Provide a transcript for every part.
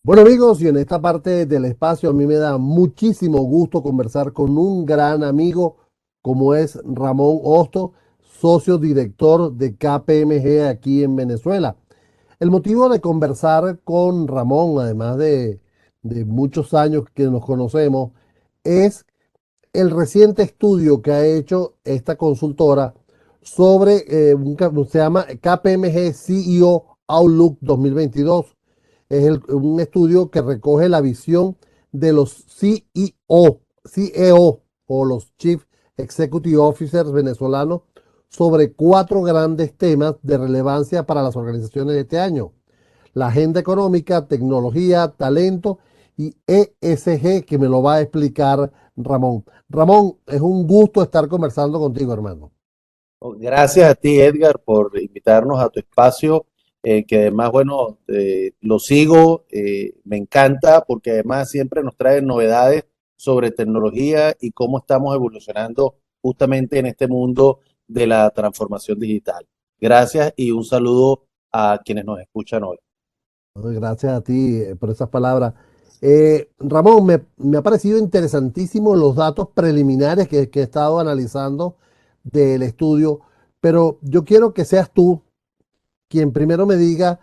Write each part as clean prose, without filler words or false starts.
Bueno amigos, y en esta parte del espacio a mí me da muchísimo gusto conversar con un gran amigo como es Ramón Hosto, socio director de KPMG aquí en Venezuela. El motivo de conversar con Ramón, además de muchos años que nos conocemos, es el reciente estudio que ha hecho esta consultora sobre, se llama KPMG CEO Outlook 2022. Un estudio que recoge la visión de los CEO o los Chief Executive Officers venezolanos sobre cuatro grandes temas de relevancia para las organizaciones de este año: la agenda económica, tecnología, talento y ESG, que me lo va a explicar Ramón. Ramón, es un gusto estar conversando contigo, hermano. Gracias a ti, Edgar, por invitarnos a tu espacio, que además, bueno, lo sigo, me encanta porque además siempre nos trae novedades sobre tecnología y cómo estamos evolucionando justamente en este mundo de la transformación digital. Gracias y un saludo a quienes nos escuchan hoy. Gracias a ti por esas palabras. Ramón, me ha parecido interesantísimo los datos preliminares que he estado analizando del estudio, pero yo quiero que seas tú quien primero me diga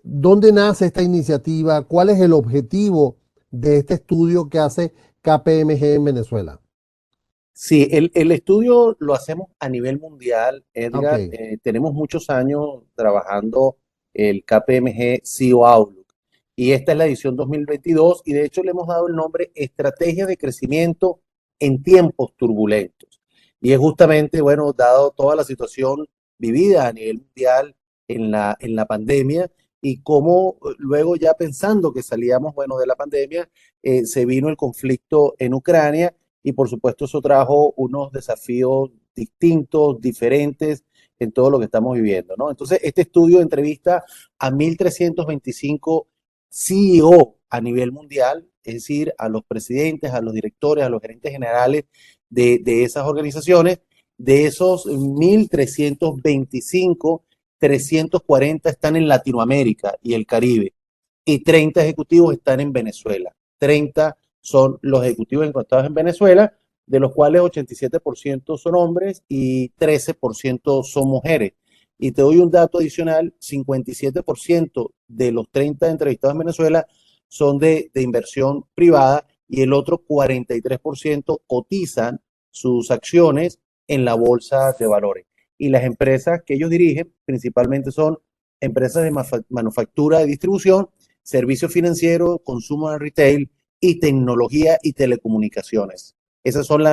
dónde nace esta iniciativa, cuál es el objetivo de este estudio que hace KPMG en Venezuela. Sí, el estudio lo hacemos a nivel mundial, Ah, ok, Edgar. Tenemos muchos años trabajando el KPMG CEO Outlook y esta es la edición 2022 y de hecho le hemos dado el nombre Estrategia de Crecimiento en Tiempos Turbulentos. Y es justamente, bueno, dado toda la situación vivida a nivel mundial en la pandemia y cómo luego ya pensando que salíamos, bueno, de la pandemia, se vino el conflicto en Ucrania y por supuesto eso trajo unos desafíos distintos, diferentes en todo lo que estamos viviendo, ¿no? Entonces, este estudio entrevista a 1.325 CEO a nivel mundial, es decir, a los presidentes, a los directores, a los gerentes generales de esas organizaciones. De esos 1.325, 340 están en Latinoamérica y el Caribe y 30 ejecutivos están en Venezuela. 30 son los ejecutivos encuestados en Venezuela, de los cuales 87% son hombres y 13% son mujeres. Y te doy un dato adicional, 57% de los 30 entrevistados en Venezuela son de inversión privada y el otro 43% cotizan sus acciones en la bolsa de valores. Y las empresas que ellos dirigen principalmente son empresas de manufactura y distribución, servicios financieros, consumo de retail y tecnología y telecomunicaciones. Esas son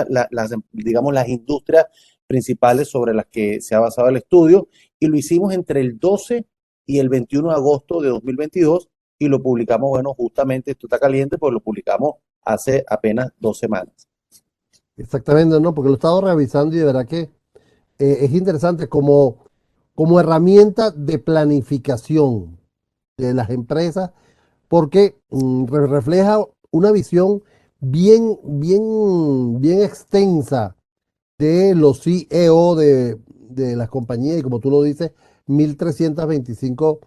digamos, las industrias principales sobre las que se ha basado el estudio y lo hicimos entre el 12 y el 21 de agosto de 2022 y lo publicamos, bueno, justamente esto está caliente, pues lo publicamos hace apenas 2 semanas. exactamente, ¿no? Porque lo he estado revisando y de verdad que es interesante como herramienta de planificación de las empresas, porque refleja una visión bien extensa de los CEO de las compañías y, como tú lo dices, 1.325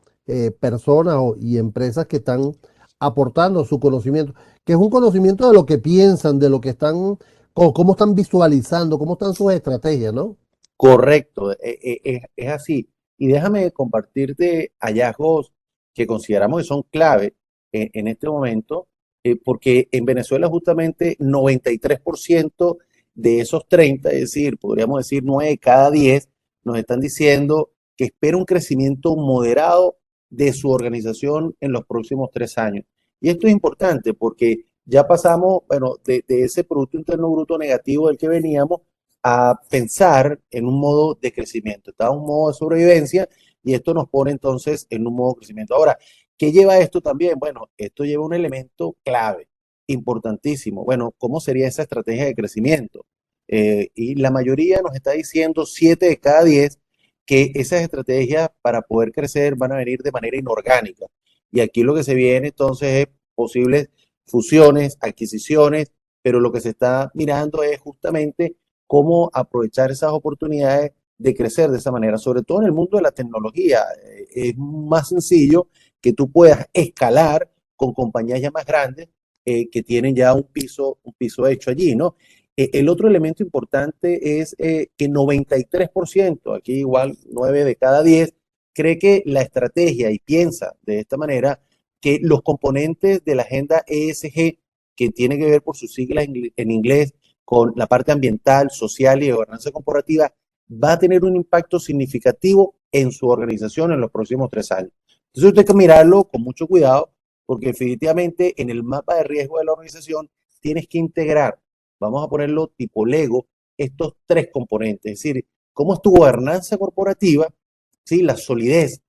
personas y empresas que están aportando su conocimiento, que es un conocimiento de lo que piensan, de lo que están, cómo están visualizando, cómo están sus estrategias, ¿no? Correcto, es así. Y déjame compartirte hallazgos que consideramos que son clave en este momento, porque en Venezuela justamente 93% de esos 30, es decir, podríamos decir 9 de cada 10, nos están diciendo que espera un crecimiento moderado de su organización en los próximos 3 años. Y esto es importante porque ya pasamos, bueno, de ese Producto Interno Bruto negativo del que veníamos a pensar en un modo de crecimiento. Está en un modo de sobrevivencia y esto nos pone entonces en un modo de crecimiento. Ahora, ¿qué lleva esto también? Bueno, esto lleva un elemento clave, importantísimo. Bueno, ¿cómo sería esa estrategia de crecimiento? Y la mayoría nos está diciendo, 7 de cada 10, que esas estrategias para poder crecer van a venir de manera inorgánica. Y aquí lo que se viene entonces es posibles fusiones, adquisiciones, pero lo que se está mirando es justamente cómo aprovechar esas oportunidades de crecer de esa manera, sobre todo en el mundo de la tecnología. Es más sencillo que tú puedas escalar con compañías ya más grandes que tienen ya un piso hecho allí, ¿no? El otro elemento importante es que 93%, aquí igual 9 de cada 10, cree que la estrategia y piensa de esta manera que los componentes de la agenda ESG, que tiene que ver por sus siglas en inglés con la parte ambiental, social y de gobernanza corporativa, va a tener un impacto significativo en su organización en los próximos 3 años. Entonces usted hay que mirarlo con mucho cuidado porque definitivamente en el mapa de riesgo de la organización tienes que integrar, vamos a ponerlo tipo Lego, estos tres componentes, es decir, cómo es tu gobernanza corporativa, ¿sí? La solidez,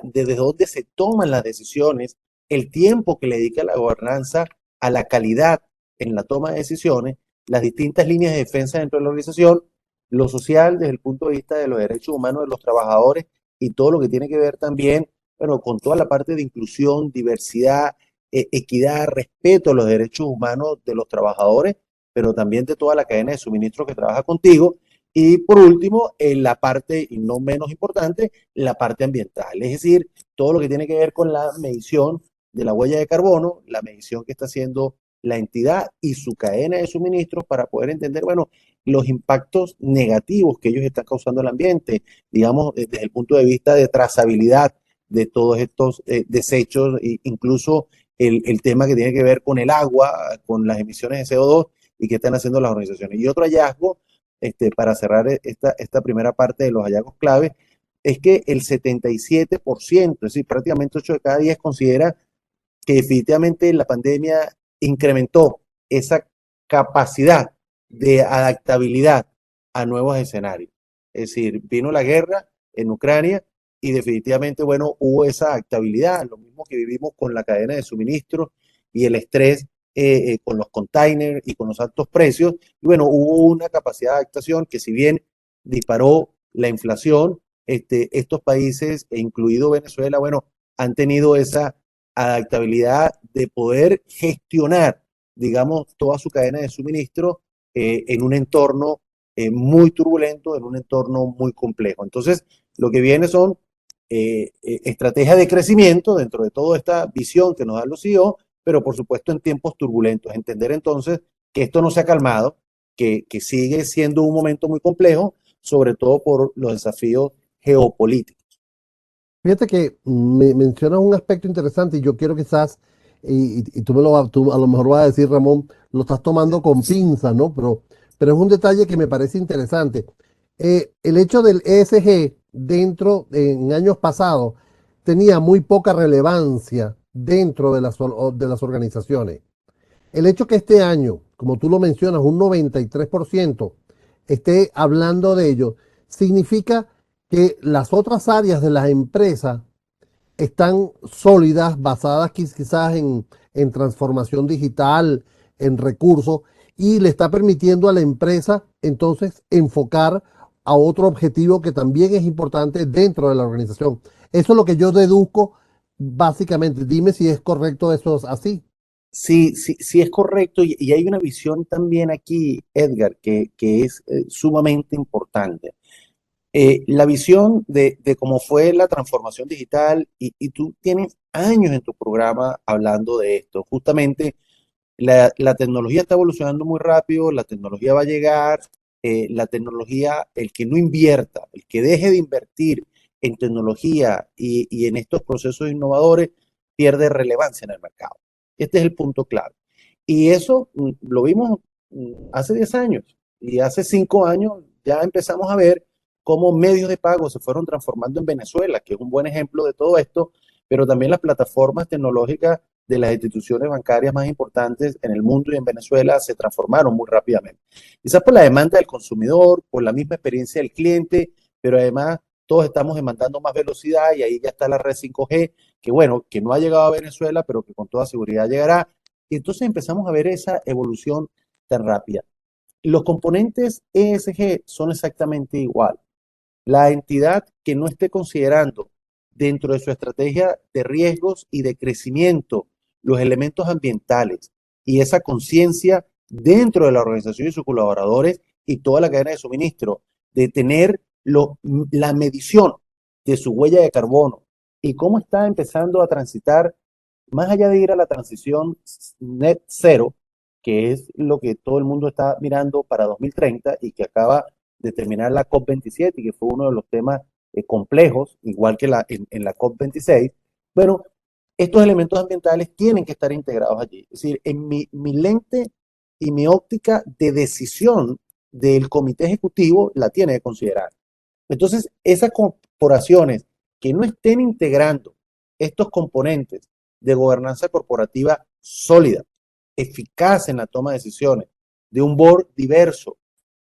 desde dónde se toman las decisiones, el tiempo que le dedica la gobernanza a la calidad en la toma de decisiones, las distintas líneas de defensa dentro de la organización, lo social desde el punto de vista de los derechos humanos de los trabajadores y todo lo que tiene que ver también, bueno, con toda la parte de inclusión, diversidad, equidad, respeto a los derechos humanos de los trabajadores, pero también de toda la cadena de suministro que trabaja contigo. Y por último, en la parte, y no menos importante, la parte ambiental, es decir, todo lo que tiene que ver con la medición de la huella de carbono, la medición que está haciendo la entidad y su cadena de suministros para poder entender, bueno, los impactos negativos que ellos están causando al ambiente, digamos, desde el punto de vista de trazabilidad de todos estos desechos, incluso el tema que tiene que ver con el agua, con las emisiones de CO2 y que están haciendo las organizaciones. Y otro hallazgo, para cerrar esta primera parte de los hallazgos clave, es que el 77%, es decir, prácticamente 8 de cada 10 considera que definitivamente la pandemia incrementó esa capacidad de adaptabilidad a nuevos escenarios. Es decir, vino la guerra en Ucrania y definitivamente, bueno, hubo esa adaptabilidad, lo mismo que vivimos con la cadena de suministro y el estrés con los containers y con los altos precios. Y bueno, hubo una capacidad de adaptación que si bien disparó la inflación, estos países, incluido Venezuela, bueno, han tenido esa adaptabilidad de poder gestionar, digamos, toda su cadena de suministro en un entorno muy turbulento, en un entorno muy complejo. Entonces, lo que viene son estrategias de crecimiento dentro de toda esta visión que nos dan los CEO, pero por supuesto en tiempos turbulentos. Entender entonces que esto no se ha calmado, que sigue siendo un momento muy complejo, sobre todo por los desafíos geopolíticos. Fíjate que me mencionas un aspecto interesante y yo quiero quizás, y tú a lo mejor vas a decir, Ramón, lo estás tomando con pinzas, ¿no? Pero es un detalle que me parece interesante. El hecho del ESG en años pasados, tenía muy poca relevancia dentro de las organizaciones. El hecho que este año, como tú lo mencionas, un 93% esté hablando de ello, significa que las otras áreas de las empresas están sólidas, basadas quizás en transformación digital, en recursos, y le está permitiendo a la empresa entonces enfocar a otro objetivo que también es importante dentro de la organización. Eso es lo que yo deduzco básicamente. Dime si es correcto eso es así. Sí, sí, sí es correcto y hay una visión también aquí, Edgar, que es sumamente importante. La visión de cómo fue la transformación digital y tú tienes años en tu programa hablando de esto. Justamente la tecnología está evolucionando muy rápido, la tecnología va a llegar, la tecnología, el que no invierta, el que deje de invertir en tecnología y en estos procesos innovadores, pierde relevancia en el mercado. Este es el punto clave. Y eso lo vimos hace 10 años y hace 5 años ya empezamos a ver cómo medios de pago se fueron transformando en Venezuela, que es un buen ejemplo de todo esto, pero también las plataformas tecnológicas de las instituciones bancarias más importantes en el mundo y en Venezuela se transformaron muy rápidamente. Quizás por la demanda del consumidor, por la misma experiencia del cliente, pero además todos estamos demandando más velocidad y ahí ya está la red 5G, que bueno, que no ha llegado a Venezuela, pero que con toda seguridad llegará. Y entonces empezamos a ver esa evolución tan rápida. Los componentes ESG son exactamente igual. La entidad que no esté considerando dentro de su estrategia de riesgos y de crecimiento los elementos ambientales y esa conciencia dentro de la organización y sus colaboradores y toda la cadena de suministro, de tener la medición de su huella de carbono y cómo está empezando a transitar más allá de ir a la transición net cero, que es lo que todo el mundo está mirando para 2030 y que acaba de terminar la COP27 y que fue uno de los temas complejos, igual que en la COP26, bueno, estos elementos ambientales tienen que estar integrados allí. Es decir, en mi lente y mi óptica de decisión del comité ejecutivo la tiene que considerar. Entonces, esas corporaciones que no estén integrando estos componentes de gobernanza corporativa sólida, eficaz en la toma de decisiones, de un board diverso,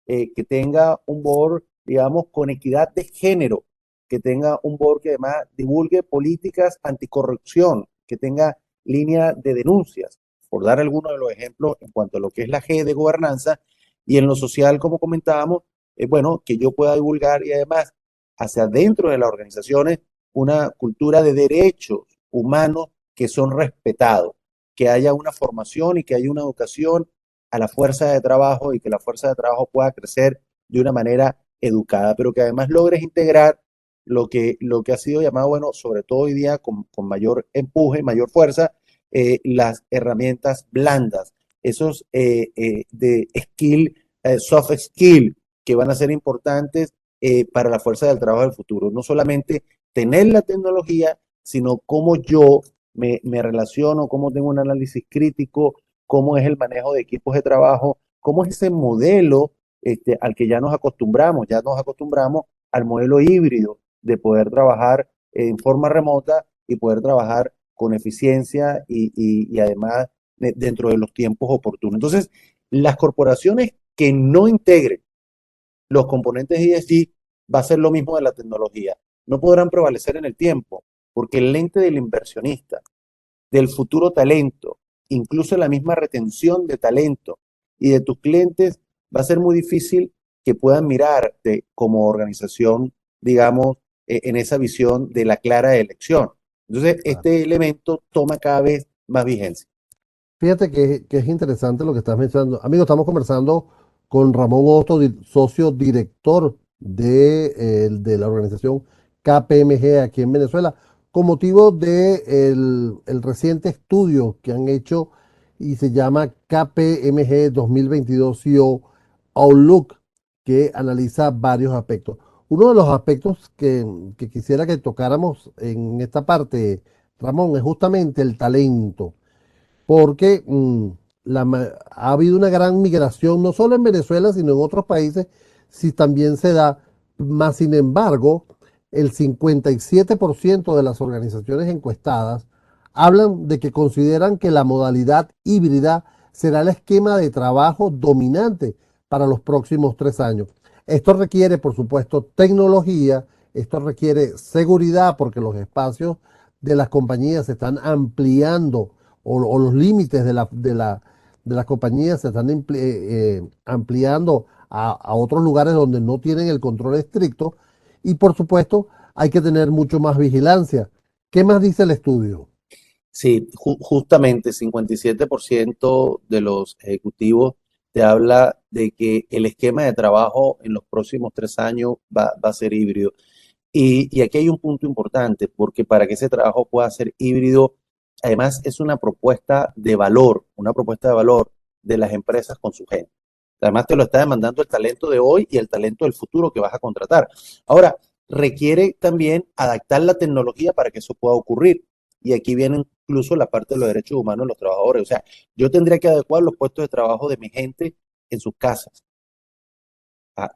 que tenga un board, digamos, con equidad de género, que tenga un board que además divulgue políticas anticorrupción, que tenga línea de denuncias, por dar algunos de los ejemplos en cuanto a lo que es la G de gobernanza, y en lo social, como comentábamos, bueno, que yo pueda divulgar y además hacia adentro de las organizaciones una cultura de derechos humanos que son respetados, que haya una formación y que haya una educación a la fuerza de trabajo y que la fuerza de trabajo pueda crecer de una manera educada, pero que además logres integrar lo que ha sido llamado, bueno, sobre todo hoy día con mayor empuje, mayor fuerza, las herramientas blandas, esos de skill, soft skill, que van a ser importantes para la fuerza del trabajo del futuro. No solamente tener la tecnología, sino cómo yo me relaciono, cómo tengo un análisis crítico, cómo es el manejo de equipos de trabajo, cómo es ese modelo al que ya nos acostumbramos al modelo híbrido de poder trabajar en forma remota y poder trabajar con eficiencia y además dentro de los tiempos oportunos. Entonces, las corporaciones que no integren los componentes ESG va a ser lo mismo de la tecnología. No podrán prevalecer en el tiempo, porque el lente del inversionista, del futuro talento, incluso la misma retención de talento y de tus clientes, va a ser muy difícil que puedan mirarte como organización, digamos, en esa visión de la clara elección. Entonces, Claro. este elemento toma cada vez más vigencia. Fíjate que es interesante lo que estás mencionando. Amigo, estamos conversando con Ramón Hosto, socio director de la organización KPMG aquí en Venezuela, con motivo de el reciente estudio que han hecho y se llama KPMG 2022 CEO Outlook, que analiza varios aspectos. Uno de los aspectos que quisiera que tocáramos en esta parte, Ramón, es justamente el talento porque ha habido una gran migración, no solo en Venezuela, sino en otros países, si también se da. Más sin embargo, el 57% de las organizaciones encuestadas hablan de que consideran que la modalidad híbrida será el esquema de trabajo dominante para los próximos 3 años. Esto requiere, por supuesto, tecnología, esto requiere seguridad, porque los espacios de las compañías se están ampliando o los límites de las compañías se están ampliando a otros lugares donde no tienen el control estricto y por supuesto hay que tener mucho más vigilancia. ¿Qué más dice el estudio? Sí, justamente 57% de los ejecutivos te habla de que el esquema de trabajo en los próximos 3 años va a ser híbrido. Y aquí hay un punto importante, porque para que ese trabajo pueda ser híbrido, además es una propuesta de valor de las empresas con su gente. Además te lo está demandando el talento de hoy y el talento del futuro que vas a contratar. Ahora, requiere también adaptar la tecnología para que eso pueda ocurrir. Y aquí viene incluso la parte de los derechos humanos de los trabajadores. O sea, yo tendría que adecuar los puestos de trabajo de mi gente en sus casas.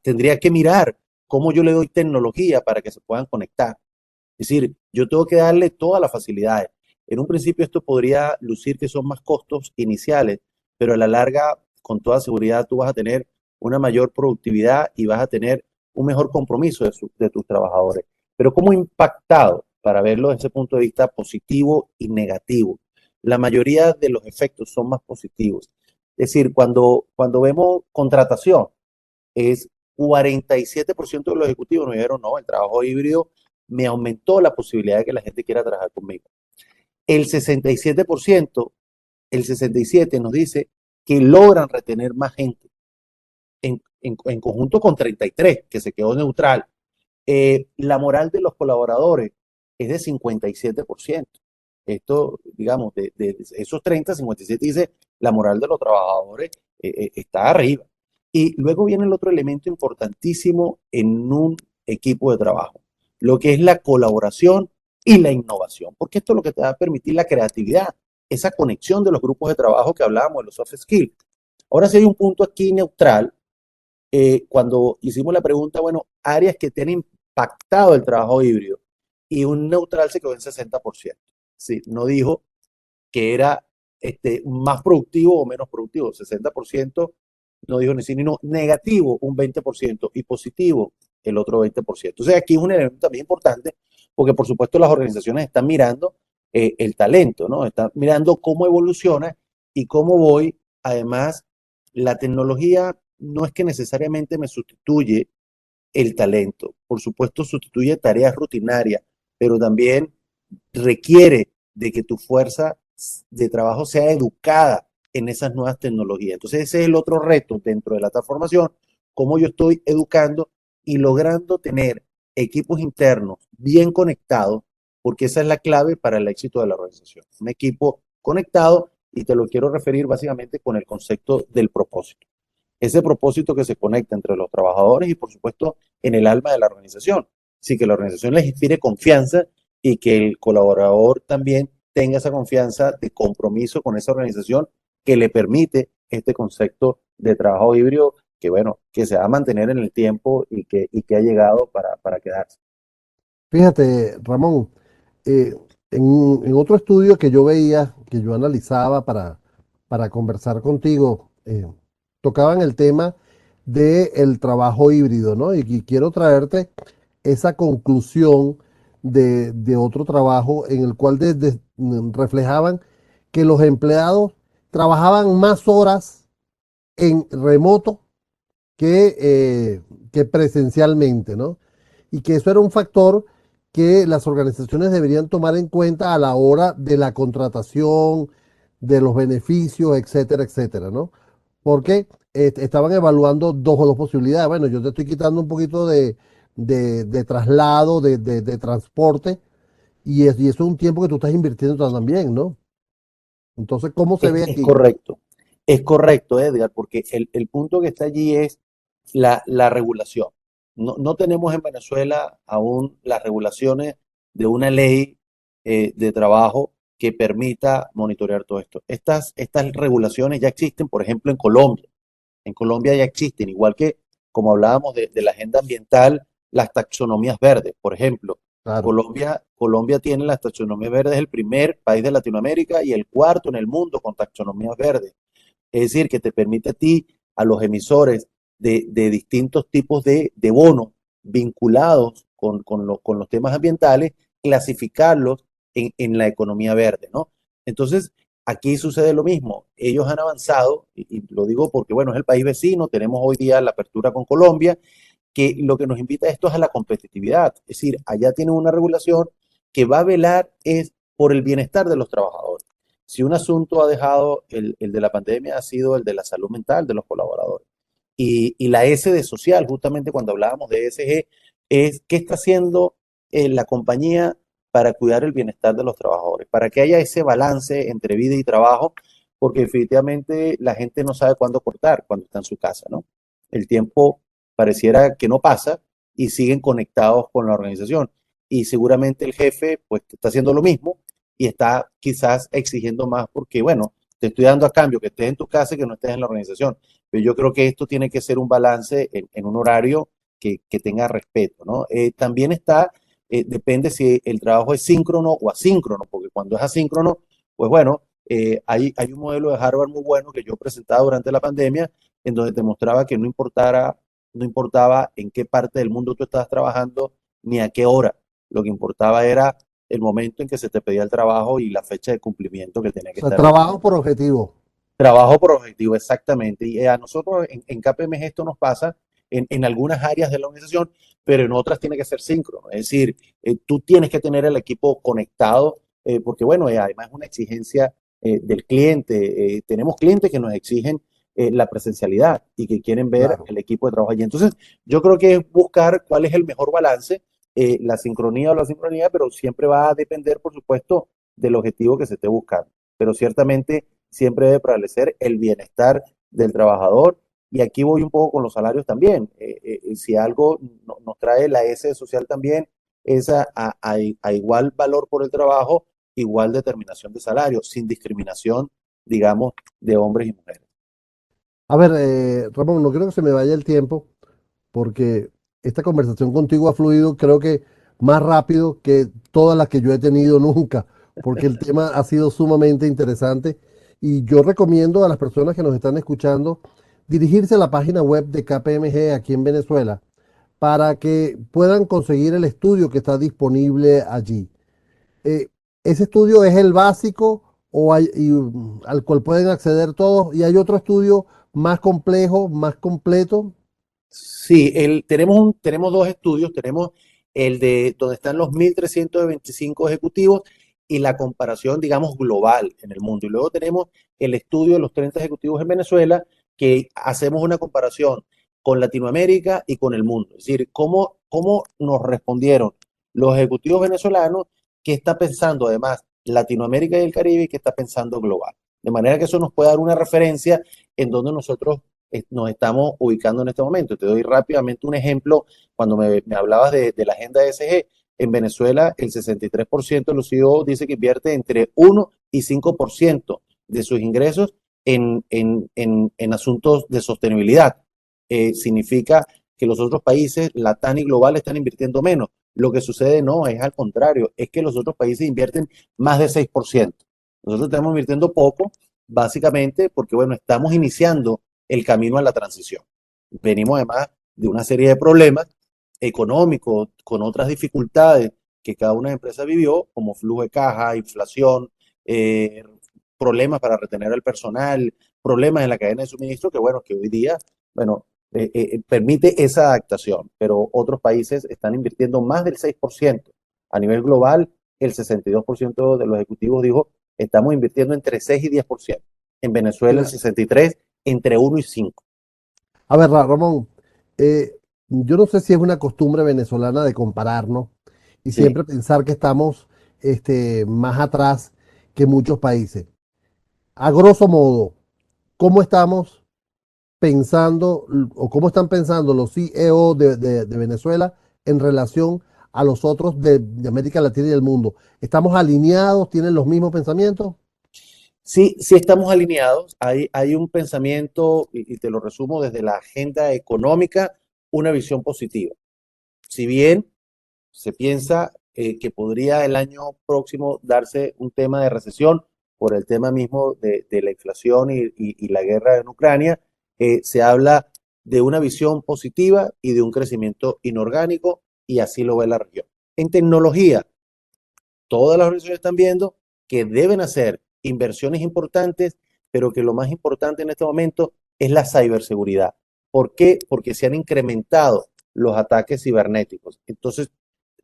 Tendría que mirar cómo yo le doy tecnología para que se puedan conectar. Es decir, yo tengo que darle todas las facilidades. En un principio esto podría lucir que son más costos iniciales, pero a la larga, con toda seguridad, tú vas a tener una mayor productividad y vas a tener un mejor compromiso de tus trabajadores. Pero ¿cómo ha impactado? Para verlo desde ese punto de vista positivo y negativo. La mayoría de los efectos son más positivos. Es decir, cuando vemos contratación, es 47% de los ejecutivos nos dijeron, no, el trabajo híbrido me aumentó la posibilidad de que la gente quiera trabajar conmigo. El 67%, el 67% nos dice que logran retener más gente en conjunto con 33%, que se quedó neutral. La moral de los colaboradores es de 57%. Esto, digamos, de esos 30, 57 dice, la moral de los trabajadores está arriba. Y luego viene el otro elemento importantísimo en un equipo de trabajo, lo que es la colaboración y la innovación, porque esto es lo que te va a permitir la creatividad, esa conexión de los grupos de trabajo que hablábamos de los soft skills. Ahora sí hay un punto aquí neutral, cuando hicimos la pregunta, bueno, áreas que te han impactado el trabajo híbrido, y un neutral se quedó en 60%. Sí, no dijo que era más productivo o menos productivo. 60% no dijo ni sí ni no. Negativo un 20% y positivo el otro 20%. O sea, aquí es un elemento también importante porque por supuesto las organizaciones están mirando el talento, ¿no? Están mirando cómo evoluciona y cómo voy. Además, la tecnología no es que necesariamente me sustituye el talento. Por supuesto, sustituye tareas rutinarias, pero también requiere de que tu fuerza de trabajo sea educada en esas nuevas tecnologías. Entonces, ese es el otro reto dentro de la transformación, cómo yo estoy educando y logrando tener equipos internos bien conectados, porque esa es la clave para el éxito de la organización. Un equipo conectado, y te lo quiero referir básicamente con el concepto del propósito. Ese propósito que se conecta entre los trabajadores y, por supuesto, en el alma de la organización. Así que la organización les inspire confianza y que el colaborador también tenga esa confianza de compromiso con esa organización que le permite este concepto de trabajo híbrido que, bueno, que se va a mantener en el tiempo y que ha llegado para quedarse. Fíjate, Ramón, eh, en otro estudio que yo veía, que yo analizaba para conversar contigo, tocaban el tema del trabajo híbrido, ¿no? Y quiero traerte esa conclusión de otro trabajo en el cual reflejaban que los empleados trabajaban más horas en remoto que, que presencialmente, ¿no? Y que eso era un factor que las organizaciones deberían tomar en cuenta a la hora de la contratación, de los beneficios, etcétera, etcétera, ¿no? Porque estaban evaluando dos posibilidades. Bueno, yo te estoy quitando un poquito de traslado, de transporte, y eso es un tiempo que tú estás invirtiendo también, ¿no? Entonces, ¿cómo se Es, ve es aquí? correcto, es correcto, Edgar, porque el punto que está allí es la regulación. No tenemos en Venezuela aún las regulaciones de una ley de trabajo que permita monitorear todo esto. Estas regulaciones ya existen, por ejemplo, en Colombia. En Colombia ya existen, igual que como hablábamos de la agenda ambiental, las taxonomías verdes, por ejemplo. Claro. Colombia tiene las taxonomías verdes, es el primer país de Latinoamérica y el cuarto en el mundo con taxonomías verdes. Es decir, que te permite a ti, a los emisores de distintos tipos de bonos vinculados con los temas ambientales, clasificarlos en la economía verde, ¿no? Entonces, aquí sucede lo mismo. Ellos han avanzado, y lo digo porque, bueno, es el país vecino, tenemos hoy día la apertura con Colombia, que lo que nos invita a esto es a la competitividad. Es decir, allá tienen una regulación que va a velar es por el bienestar de los trabajadores. Si un asunto ha dejado el de la pandemia ha sido el de la salud mental de los colaboradores. Y la S de social, justamente cuando hablábamos de ESG, es qué está haciendo la compañía para cuidar el bienestar de los trabajadores, para que haya ese balance entre vida y trabajo, porque definitivamente la gente no sabe cuándo cortar cuando está en su casa, ¿no? El tiempo pareciera que no pasa y siguen conectados con la organización. Y seguramente el jefe pues está haciendo lo mismo y está quizás exigiendo más porque, bueno, te estoy dando a cambio que estés en tu casa y que no estés en la organización. Pero yo creo que esto tiene que ser un balance en un horario que tenga respeto, ¿no? También depende si el trabajo es síncrono o asíncrono, porque cuando es asíncrono, pues bueno, hay un modelo de Harvard muy bueno que yo presentaba durante la pandemia, en donde te mostraba que no importaba en qué parte del mundo tú estabas trabajando ni a qué hora. Lo que importaba era el momento en que se te pedía el trabajo y la fecha de cumplimiento que tenía O que sea, estar allí. trabajo por objetivo. Trabajo por objetivo, exactamente. Y a nosotros en KPMG esto nos pasa en algunas áreas de la organización, pero en otras tiene que ser síncrono. Es decir, tú tienes que tener el equipo conectado, porque bueno, además es una exigencia del cliente. Tenemos clientes que nos exigen la presencialidad y que quieren ver Claro. el equipo de trabajo allí. Entonces, yo creo que es buscar cuál es el mejor balance, la sincronía o la sincronía, pero siempre va a depender, por supuesto, del objetivo que se esté buscando. Pero ciertamente siempre debe prevalecer el bienestar del trabajador. Y aquí voy un poco con los salarios también. Si algo nos trae la S social también, es a igual valor por el trabajo, igual determinación de salario, sin discriminación, digamos, de hombres y mujeres. A ver, Ramón, no quiero que se me vaya el tiempo porque esta conversación contigo ha fluido, creo que más rápido que todas las que yo he tenido nunca, porque el tema ha sido sumamente interesante y yo recomiendo a las personas que nos están escuchando dirigirse a la página web de KPMG aquí en Venezuela para que puedan conseguir el estudio que está disponible allí. Eh, Ese estudio es el básico al cual pueden acceder todos y hay otro estudio más complejo, más completo. Sí, tenemos dos estudios, tenemos el de donde están los 1.325 ejecutivos y la comparación, digamos, global en el mundo. Y luego tenemos el estudio de los 30 ejecutivos en Venezuela, que hacemos una comparación con Latinoamérica y con el mundo. Es decir, cómo nos respondieron los ejecutivos venezolanos, qué está pensando además Latinoamérica y el Caribe y qué está pensando global. De manera que eso nos puede dar una referencia en donde nosotros nos estamos ubicando en este momento. Te doy rápidamente un ejemplo. Cuando me hablabas de la agenda ESG, en Venezuela el 63% de los CEO dice que invierte entre 1 y 5% de sus ingresos en asuntos de sostenibilidad. Significa que los otros países, Latam y global, están invirtiendo menos. Lo que sucede no, es al contrario, es que los otros países invierten más de 6%. Nosotros estamos invirtiendo poco, básicamente porque, bueno, estamos iniciando el camino a la transición. Venimos además de una serie de problemas económicos, con otras dificultades que cada una de las empresas vivió, como flujo de caja, inflación, eh, problemas para retener al personal, problemas en la cadena de suministro, que bueno, que hoy día, bueno, permite esa adaptación, pero otros países están invirtiendo más del 6%. A nivel global, el 62% de los ejecutivos dijo, estamos invirtiendo entre 6 y 10%. En Venezuela, el 63% entre 1 y 5. A ver, Ramón, yo no sé si es una costumbre venezolana de compararnos y Sí. siempre pensar que estamos más atrás que muchos países. A grosso modo, ¿cómo estamos pensando o cómo están pensando los CEO de Venezuela en relación a los otros de América Latina y del mundo? ¿Estamos alineados? ¿Tienen los mismos pensamientos? Sí, sí estamos alineados. Hay un pensamiento, y te lo resumo desde la agenda económica, una visión positiva. Si bien se piensa que podría el año próximo darse un tema de recesión por el tema mismo de la inflación y la guerra en Ucrania, se habla de una visión positiva y de un crecimiento inorgánico, y así lo ve la región. En tecnología, todas las organizaciones están viendo que deben hacer inversiones importantes, pero que lo más importante en este momento es la ciberseguridad. ¿Por qué? Porque se han incrementado los ataques cibernéticos. Entonces,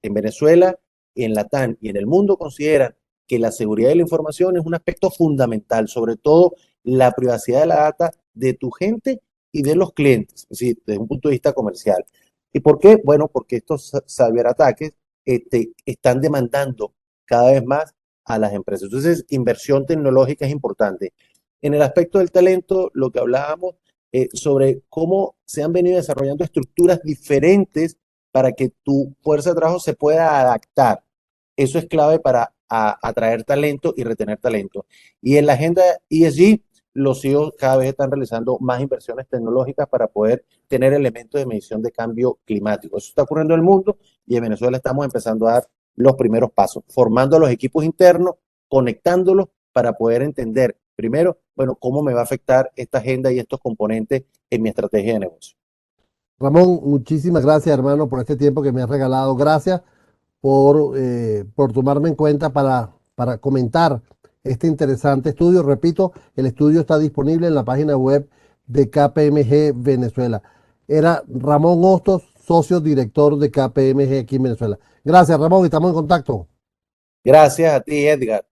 en Venezuela, en Latam y en el mundo consideran que la seguridad de la información es un aspecto fundamental, sobre todo la privacidad de la data de tu gente y de los clientes, es decir, desde un punto de vista comercial. ¿Y por qué? Bueno, porque estos ciberataques están demandando cada vez más a las empresas. Entonces, inversión tecnológica es importante. En el aspecto del talento, lo que hablábamos sobre cómo se han venido desarrollando estructuras diferentes para que tu fuerza de trabajo se pueda adaptar. Eso es clave para atraer talento y retener talento. Y en la agenda ESG, los CEOs cada vez están realizando más inversiones tecnológicas para poder tener elementos de medición de cambio climático. Eso está ocurriendo en el mundo y en Venezuela estamos empezando a dar los primeros pasos, formando a los equipos internos, conectándolos para poder entender, primero, bueno, cómo me va a afectar esta agenda y estos componentes en mi estrategia de negocio. Ramón, muchísimas gracias, hermano, por este tiempo que me has regalado. Gracias por tomarme en cuenta para comentar este interesante estudio. Repito, el estudio está disponible en la página web de KPMG Venezuela. Era Ramón Hostos, socio director de KPMG aquí en Venezuela. Gracias, Ramón, y estamos en contacto. Gracias a ti, Edgar.